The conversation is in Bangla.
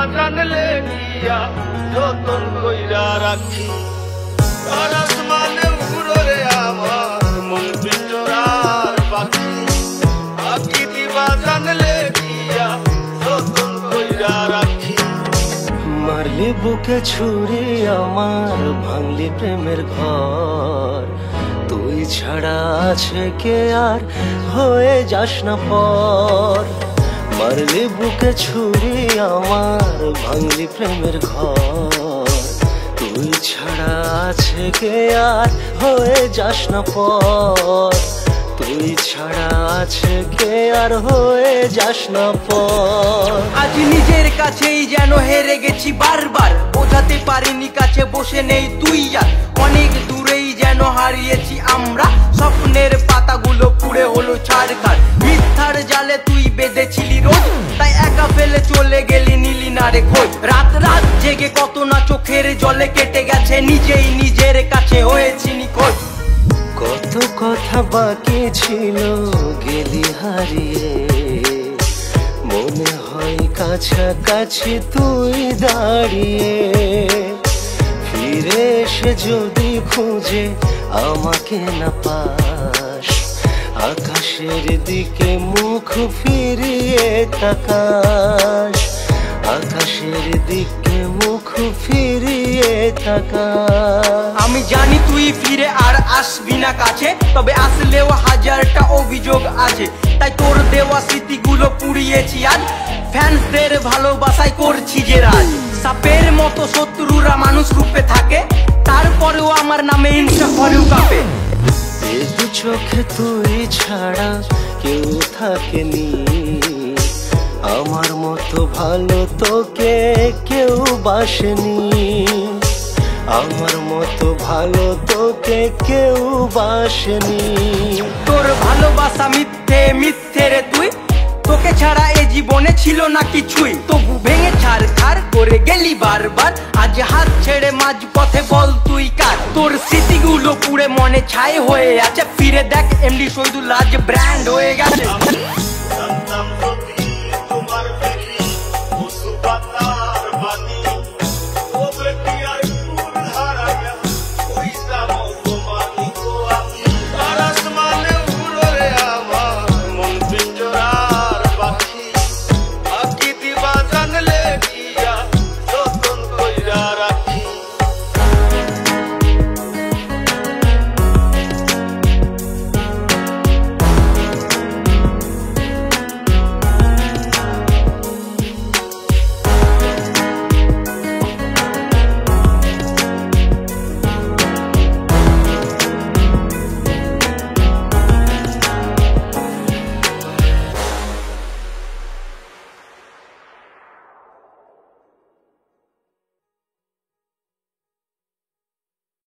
জানলে গিয়া যতন কইরা রাখি আর আসমানে উড়রে আমার মন পিঞ্জরার পাখি আকি দিবা জানলে গিয়া যতন কইরা রাখি মারলি বুকে ছুরি আমার ভাঙলি প্রেমের ঘর তুই ছাড়া আছে কে আর হয়ে যাস না পর মারলি বুকে ছুরি আমার ভাঙলি প্রেমের ঘর তুই ছাড়া আছে কে আর হয়ে যাস না পর তুই ছাড়া আছে কে আর হয়ে যাস না পর আজ নিজের কাছেই যেন হেরে গেছি বারবার বোঝাতে পারিনি কাছে বসে নেই তুই আর অনেক দূরেই যেন হারিয়েছি আমরা স্বপ্নের পাতাগুলো পুড়ে হলো ছাড়খাড় মিথ্যার জালে তুই বেঁধেছিলি রোজ তাই একা ফেলে চলে গেলি নিলি না রে খোঁজ রাত রাত জেগে কত না চোখের জলে কেটে গেছে নিজেই নিজের কাছে হয়েছি নিখোঁজ কত কথা বাকি ছিল গেলি হারিয়ে মনে হয় কাছাকাছি তুই দাঁড়িয়ে ফিরে এসে যদি খুঁজে আমাকে না পাস আকাশের দিকে মুখ ফিরিয়ে তাকাস আকাশের দিকে মুখ ফিরিয়ে তাকাস আমি জানি তুই ফিরে আর আসবি না কাছে তবে আসলেও হাজারটা অভিযোগ আছে তাই তোর দেওয়া স্মৃতিগুলো পুড়িয়েছি আজ ফ্যান্সদের ভালোবাসায় করছি যে রাজ সাপের মতো শত্রুরা মানুষ রূপে থাকে তারপরেও আমার নামে হিংসা করেও কাঁপে দু চোখে তুই ছাড়া কেউ থাকেনি আমার মতো ভালো তোকে কেউ বাসেনি আমার মতো ভালো তোকে কেউ বাসেনি তোর ভালোবাসা মিথ্যে মিথ্যে রে তুই তোকে ছাড়া এ জীবনে ছিল না কিছুই তবু ভেঙে ছাড়খাড় করে গেলি বারবার আজ হাত ছেড়ে মাঝ পথে বল তুই কার তোর স্মৃতিগুলো পুড়ে মনে ছাই হয়ে আছে ফিরে দেখ এমডি শহীদুল আজ ব্র্যান্ড হয়ে গেছে